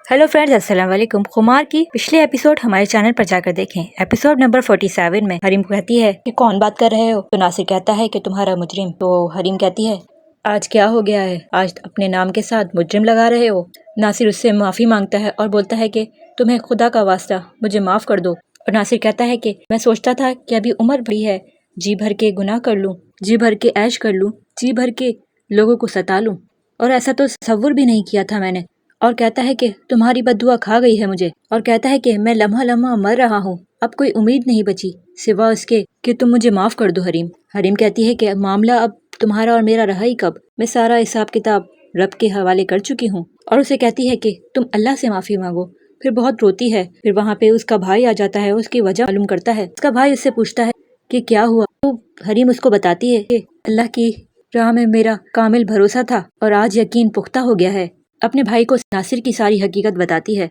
Hello friends, अस्सलाम वालेकुम। खुमार की पिछले एपिसोड हमारे चैनल पर जाकर देखें। एपिसोड नंबर 47 में हरीम कहती है कि कौन बात कर रहे हो, तो नासिर कहता है कि तुम्हारा मुजरिम। तो हरीम कहती है आज क्या हो गया है, आज अपने नाम के साथ मुजरिम लगा रहे हो। नासिर उससे माफ़ी मांगता है और बोलता है कि तुम्हें खुदा का वास्ता मुझे माफ़ कर दो। और नासिर कहता है कि मैं सोचता था कि अभी उम्र बड़ी है, जी भर के गुनाह कर लूँ, जी भर के ऐश कर लूँ, जी भर के लोगों को सता लूँ, और ऐसा तो तसव्वुर भी नहीं किया था मैंने। और कहता है कि तुम्हारी बद्दुआ खा गई है मुझे। और कहता है कि मैं लम्हा लम्हा मर रहा हूँ, अब कोई उम्मीद नहीं बची सिवा उसके कि तुम मुझे माफ़ कर दो हरीम। हरीम कहती है कि मामला अब तुम्हारा और मेरा रहा ही कब, मैं सारा हिसाब किताब रब के हवाले कर चुकी हूँ। और उसे कहती है कि तुम अल्लाह से माफ़ी मांगो। फिर बहुत रोती है। फिर वहाँ पे उसका भाई आ जाता है, उसकी वजह मालूम करता है। उसका भाई उससे पूछता है कि क्या हुआ। तो हरीम उसको बताती है कि अल्लाह की राह में मेरा कामिल भरोसा था और आज यकीन पुख्ता हो गया है। अपने भाई को नासिर की सारी हकीकत बताती है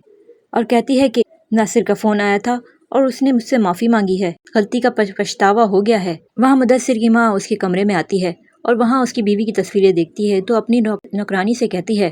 और कहती है कि नासिर का फ़ोन आया था और उसने मुझसे माफ़ी मांगी है, गलती का पछतावा हो गया है। वहाँ मुदस्सिर की माँ उसके कमरे में आती है और वहाँ उसकी बीवी की तस्वीरें देखती है। तो अपनी नौकरानी से कहती है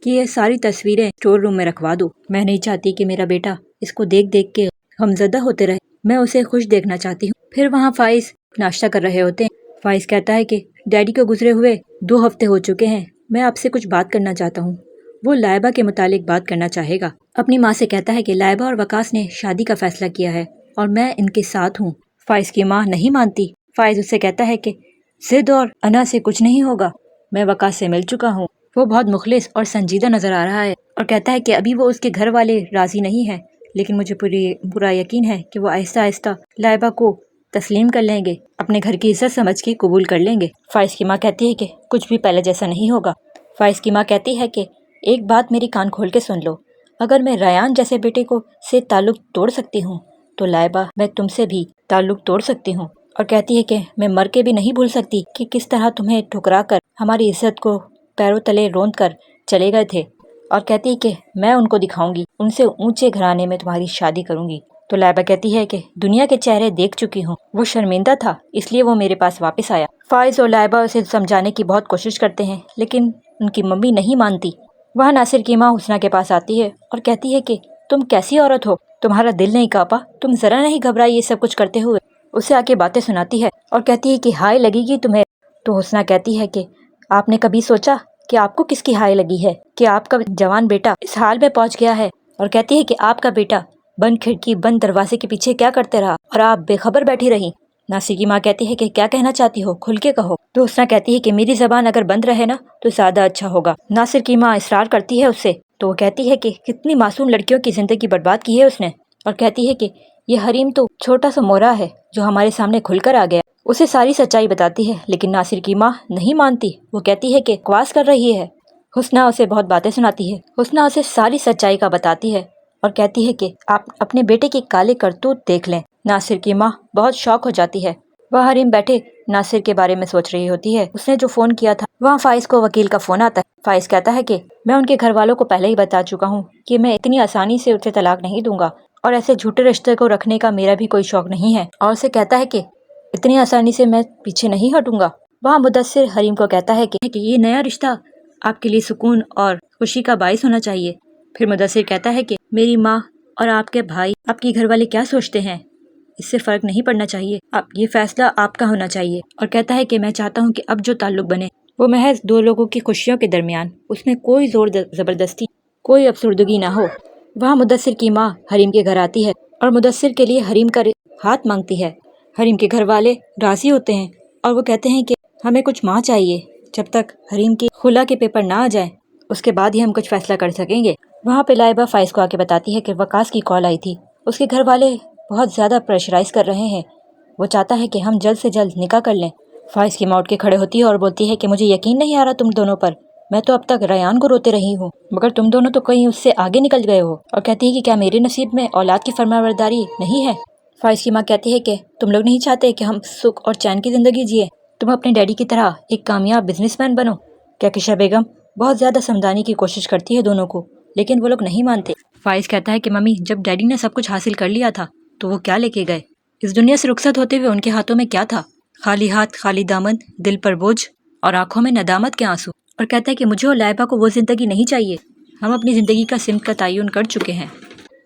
कि ये सारी तस्वीरें स्टोर रूम में रखवा दो। मैं नहीं चाहती कि मेरा बेटा इसको देख देख के गमज़दा होते रहे, मैं उसे खुश देखना चाहती हूँ। फिर वहाँ फाइज नाश्ता कर रहे होते हैं। फाइज कहता है कि डैडी को गुजरे हुए 2 हफ्ते हो चुके हैं, मैं आपसे कुछ बात करना चाहता हूँ। वो लाइबा के मुतालिक बात करना चाहेगा। अपनी माँ से कहता है कि लाइबा और वकास ने शादी का फैसला किया है और मैं इनके साथ हूँ। फाइज की माँ नहीं मानती। फाइज उससे कहता है कि जिद और अना से कुछ नहीं होगा, मैं वकास से मिल चुका हूँ, वो बहुत मुखलिस और संजीदा नजर आ रहा है। और कहता है कि अभी वो उसके घर वाले राजी नहीं है, लेकिन मुझे पूरा यकीन है कि वो आहिस्ता आहिस्ता लाइबा को तस्लीम कर लेंगे, अपने घर की इज्जत समझ के कबूल कर लेंगे। फाइज की माँ कहती है कि कुछ भी पहले जैसा नहीं होगा। फाइज की माँ कहती है कि एक बात मेरी कान खोल के सुन लो, अगर मैं रयान जैसे बेटे को से ताल्लुक तोड़ सकती हूँ तो लाइबा मैं तुमसे भी ताल्लुक तोड़ सकती हूँ। और कहती है कि मैं मर के भी नहीं भूल सकती कि किस तरह तुम्हें ठुकरा कर हमारी इज्जत को पैरों तले रोंद कर चले गए थे। और कहती है कि मैं उनको दिखाऊंगी, उनसे ऊंचे घराने में तुम्हारी शादी करूंगी। तो लाइबा कहती है कि दुनिया के चेहरे देख चुकी हूँ, वो शर्मिंदा था इसलिए वो मेरे पास वापस आया। फाइज और लाइबा उसे समझाने की बहुत कोशिश करते हैं, लेकिन उनकी मम्मी नहीं मानती। वह नासिर की माँ हुस्ना के पास आती है और कहती है कि तुम कैसी औरत हो, तुम्हारा दिल नहीं कांपा, तुम जरा नहीं घबराई ये सब कुछ करते हुए। उसे आके बातें सुनाती है और कहती है कि हाय लगेगी तुम्हें। तो हुस्ना कहती है कि आपने कभी सोचा कि आपको किसकी हाय लगी है, कि आपका जवान बेटा इस हाल में पहुंच गया है। और कहती है कि आपका बेटा बंद खिड़की बंद दरवाजे के पीछे क्या करते रहा और आप बेखबर बैठी रही। नासिर की माँ कहती है कि क्या कहना चाहती हो, खुल के कहो। तो हुस्ना कहती है कि मेरी जबान अगर बंद रहे ना तो ज्यादा अच्छा होगा। नासिर की माँ इसरार करती है उससे, तो वो कहती है कि कितनी मासूम लड़कियों की जिंदगी बर्बाद की है उसने। और कहती है कि ये हरीम तो छोटा सा मोरा है जो हमारे सामने खुलकर आ गया। उसे सारी सच्चाई बताती है, लेकिन नासिर की माँ नहीं मानती। वो कहती है कि बकवास कर रही है। हुस्ना उसे बहुत बातें सुनाती है। हुस्ना उसे सारी सच्चाई का बताती है और कहती है कि आप अपने बेटे की काले करतूत देख लें। नासिर की माँ बहुत शौक हो जाती है। वह हरीम बैठे नासिर के बारे में सोच रही होती है। उसने जो फ़ोन किया था, वहाँ फाइज को वकील का फ़ोन आता है। फाइज कहता है कि मैं उनके घर वालों को पहले ही बता चुका हूँ कि मैं इतनी आसानी से उसे तलाक नहीं दूंगा और ऐसे झूठे रिश्ते को रखने का मेरा भी कोई शौक नहीं है। और उसे कहता है कि इतनी आसानी से मैं पीछे नहीं हटूंगा। वहाँ मुदस्सिर हरीम को कहता है कि ये नया रिश्ता आपके लिए सुकून और खुशी का बाइस होना चाहिए। फिर मुदस्सिर कहता है कि मेरी माँ और आपके भाई, आपके घर वाले क्या सोचते हैं, इससे फ़र्क नहीं पड़ना चाहिए, आप ये फैसला आपका होना चाहिए। और कहता है कि मैं चाहता हूँ कि अब जो ताल्लुक बने वो महज 2 लोगों की खुशियों के दरमियान, उसमें कोई ज़ोर ज़बरदस्ती, कोई अफसरदगी ना हो। वहाँ मुदस्सिर की माँ हरीम के घर आती है और मुदस्सिर के लिए हरीम का हाथ मांगती है। हरीम के घर वाले राज़ी होते हैं और वो कहते हैं कि हमें कुछ माह चाहिए, जब तक हरीम की खुला के पेपर ना आ जाए उसके बाद ही हम कुछ फैसला कर सकेंगे। वहाँ पे लाइबा फाइज को आके बताती है कि वकास की कॉल आई थी, उसके घर वाले बहुत ज़्यादा प्रेशराइज कर रहे हैं, वो चाहता है कि हम जल्द से जल्द निकाह कर लें। फाइज की माँ उठ के खड़े होती है और बोलती है कि मुझे यकीन नहीं आ रहा तुम दोनों पर, मैं तो अब तक रयान को रोते रही हूँ, मगर तुम दोनों तो कहीं उससे आगे निकल गए हो। और कहती है कि क्या मेरे नसीब में औलाद की फरमाबरदारी नहीं है। फाइज की माँ कहती है कि तुम लोग नहीं चाहते कि हम सुख और चैन की ज़िंदगी जिए, तुम अपने डैडी की तरह एक कामयाब बिजनेसमैन बनो। कहकशा बेगम बहुत ज़्यादा समझाने की कोशिश करती है दोनों को, लेकिन वो लोग नहीं मानते। फाइज कहता है कि मम्मी, जब डैडी ने सब कुछ हासिल कर लिया था तो वो क्या लेके गए, इस दुनिया से रुखसत होते हुए उनके हाथों में क्या था, खाली हाथ, खाली दामन, दिल पर बोझ और आंखों में नदामत के आंसू। और कहता है कि मुझे और लाइबा को वो जिंदगी नहीं चाहिए ہم اپنی زندگی کا سمت کا تعین کر چکے ہیں۔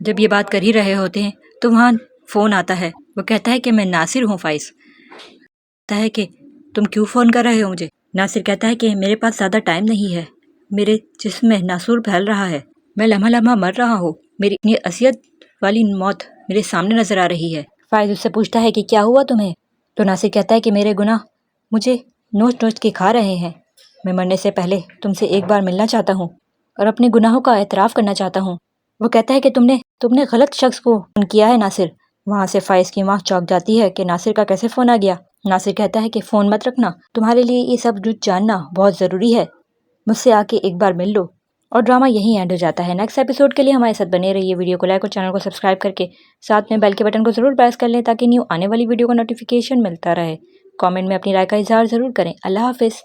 جب یہ بات کر ہی رہے ہوتے ہیں تو وہاں فون آتا ہے۔ وہ کہتا ہے کہ میں ناصر ہوں فائز۔ کہتا ہے کہ تم کیوں فون کر رہے ہو مجھے؟ ناصر کہتا ہے کہ میرے پاس زیادہ ٹائم نہیں ہے، میرے جسم میں ناسور پھیل رہا ہے، میں لمحہ لمحہ مر رہا ہوں، میری اتنی اذیت والی موت میرے سامنے نظر آ رہی ہے۔ فائز اس سے پوچھتا ہے کہ کیا ہوا تمہیں؟ تو ناصر کہتا ہے کہ میرے گناہ مجھے نوچ نوچ کے کھا رہے ہیں، میں مرنے سے پہلے تم سے ایک بار ملنا چاہتا ہوں اور اپنے گناہوں کا اعتراف کرنا چاہتا ہوں۔ وہ کہتا ہے کہ تم نے غلط شخص کو فون کیا ہے ناصر۔ وہاں سے فائز کی ماں چونک جاتی ہے کہ ناصر کا کیسے فون آ گیا۔ ناصر کہتا ہے کہ فون مت رکھنا، تمہارے لیے یہ سب کچھ جاننا بہت ضروری ہے، مجھ سے آ کے ایک بار مل لو۔ اور ڈرامہ یہیں اینڈ ہو جاتا ہے۔ نیکسٹ ایپیسوڈ کے لیے ہمارے ساتھ بنے رہیے، ویڈیو کو لائک اور چینل کو سبسکرائب کر کے ساتھ میں بیل کے بٹن کو ضرور پریس کر لیں تاکہ نیو آنے والی ویڈیو کا نوٹیفیکیشن ملتا رہے۔ کامنٹ میں اپنی رائے کا اظہار ضرور کریں۔ اللہ حافظ۔